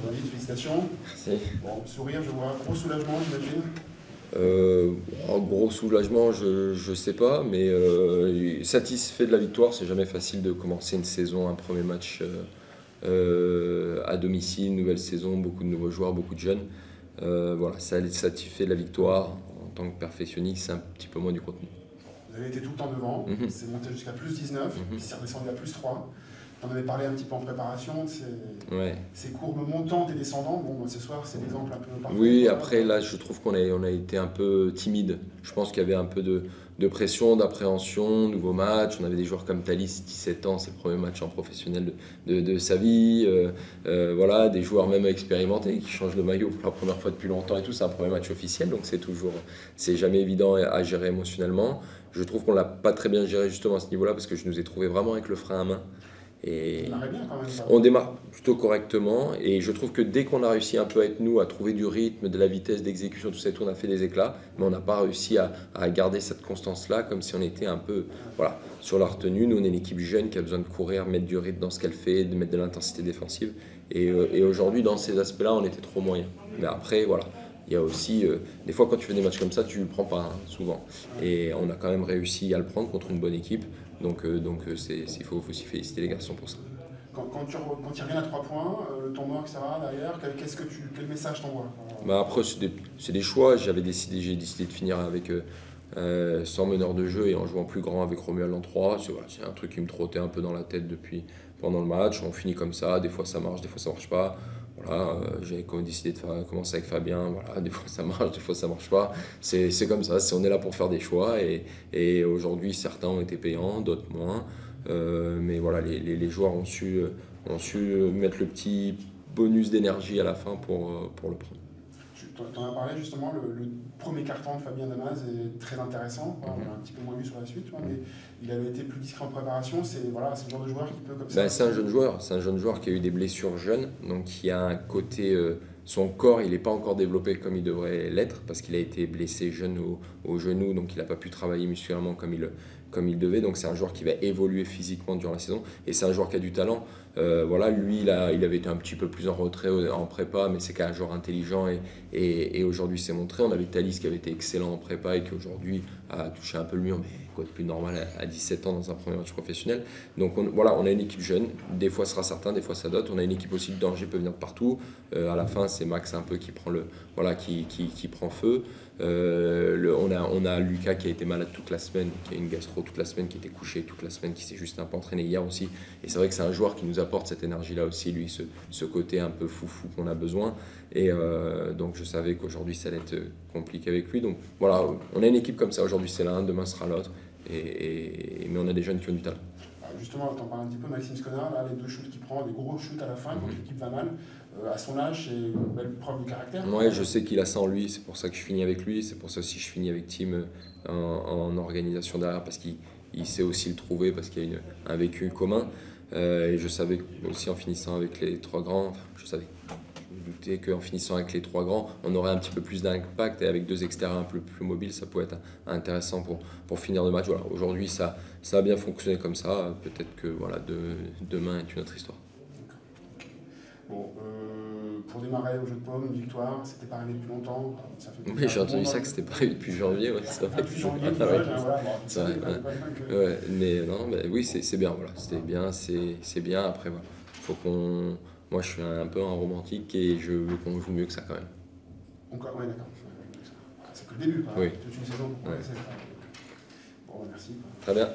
David, félicitations. Merci. Bon, sourire, je vois. Gros soulagement, j'imagine. Gros soulagement, je sais pas, mais satisfait de la victoire. C'est jamais facile de commencer une saison, un premier match à domicile, nouvelle saison, beaucoup de nouveaux joueurs, beaucoup de jeunes. Voilà, ça satisfait de la victoire. En tant que perfectionniste, c'est un petit peu moins du contenu. Vous avez été tout le temps devant, c'est monté jusqu'à plus 19, puis c'est redescendu à plus 3. On avait parlé un petit peu en préparation de ces courbes montantes et descendantes. Bon, ce soir, c'est l'exemple un peu parfait. Oui, après, là, je trouve qu'on a été un peu timide. Je pense qu'il y avait un peu de pression, d'appréhension, nouveau match. On avait des joueurs comme Thalys, 17 ans, c'est le premier match en professionnel de sa vie. Voilà, des joueurs même expérimentés qui changent de maillot pour la première fois depuis longtemps et tout. C'est un premier match officiel, donc c'est jamais évident à gérer émotionnellement. Je trouve qu'on l'a pas très bien géré justement à ce niveau-là parce que je nous ai trouvé vraiment avec le frein à main. Et on démarre plutôt correctement et je trouve que dès qu'on a réussi un peu à être nous, à trouver du rythme, de la vitesse d'exécution, tout ça, on a fait des éclats, mais on n'a pas réussi à garder cette constance-là comme si on était un peu sur la retenue. Nous, on est une équipe jeune qui a besoin de courir, mettre du rythme dans ce qu'elle fait, de mettre de l'intensité défensive. Et aujourd'hui, dans ces aspects-là, on était trop moyen. Mais après, voilà. Il y a aussi, des fois quand tu fais des matchs comme ça, tu ne le prends pas souvent. Et on a quand même réussi à le prendre contre une bonne équipe. Donc il faut aussi féliciter les garçons pour ça. Quand tu reviens à 3 points, le temps mort, etc., derrière, quel message t'envoies? Après, c'est des choix. J'ai décidé de finir avec sans meneur de jeu et en jouant plus grand avec Romuald en 3. C'est un truc qui me trottait un peu dans la tête pendant le match. On finit comme ça, des fois ça marche, des fois ça marche pas. Voilà, j'ai décidé de commencer avec Fabien. Voilà, des fois ça marche, des fois ça marche pas. C'est comme ça. On est là pour faire des choix et aujourd'hui certains ont été payants, d'autres moins. Mais voilà, les joueurs ont su mettre le petit bonus d'énergie à la fin pour le prendre. Tu en as parlé justement, le premier carton de Fabien Damas est très intéressant. On l'a un petit peu moins vu sur la suite, mais il avait été plus discret en préparation. C'est le genre de joueur qui peut comme ça. C'est un jeune joueur qui a eu des blessures jeunes, donc qui a un côté. Son corps, il n'est pas encore développé comme il devrait l'être parce qu'il a été blessé jeune au genou, donc il n'a pas pu travailler musculairement comme il devait. Donc c'est un joueur qui va évoluer physiquement durant la saison et c'est un joueur qui a du talent. Voilà, lui, il avait été un petit peu plus en retrait en prépa, mais c'est quand même un joueur intelligent et aujourd'hui c'est montré. On avait Thalys qui avait été excellent en prépa et qui aujourd'hui a touché un peu le mur, mais quoi de plus normal à 17 ans dans un premier match professionnel. Donc voilà, on a une équipe jeune, des fois ce sera certain, des fois ça dote. On a une équipe aussi de danger, peut venir de partout. À la fin, c'est Max un peu qui prend qui prend feu. On a Lucas qui a été malade toute la semaine, qui a une gastro toute la semaine, qui était couché toute la semaine, qui s'est juste un peu entraîné hier aussi. Et c'est vrai que c'est un joueur qui nous apporte cette énergie-là aussi, lui, ce côté un peu foufou qu'on a besoin. Et donc je savais qu'aujourd'hui ça allait être compliqué avec lui. Donc voilà, on a une équipe comme ça. Aujourd'hui c'est l'un, demain sera l'autre. Mais on a des jeunes qui ont du talent. Justement, tu en parles un petit peu, Maxime Sconard, là, les 2 shoots qu'il prend, des gros shoots à la fin, quand l'équipe va mal. À son âge, c'est une belle preuve de caractère. Ouais, je sais qu'il a ça en lui, c'est pour ça que je finis avec lui, c'est pour ça aussi que je finis avec Tim en organisation derrière, parce qu'il sait aussi le trouver, parce qu'il y a un vécu commun. Et je savais aussi en finissant avec les 3 grands, je me doutais qu'en finissant avec les 3 grands, on aurait un petit peu plus d'impact et avec 2 extérieurs un peu plus mobiles, ça pourrait être intéressant pour finir le match. Voilà, aujourd'hui, ça a bien fonctionné comme ça. Peut-être que demain est une autre histoire. Bon, pour démarrer au jeu de paume, une victoire, c'était pas arrivé depuis longtemps. Oui, j'ai entendu ça que c'était pas arrivé depuis janvier. Ouais, depuis janvier, mais non, oui, c'est bien. Voilà, c'était bien, c'est bien. Après, voilà, faut qu'on. Moi, je suis un peu un romantique et je veux qu'on joue mieux que ça quand même. Encore, ouais, d'accord. C'est que le début, oui. Toute une saison pour progresser. Bon, merci. Très bien.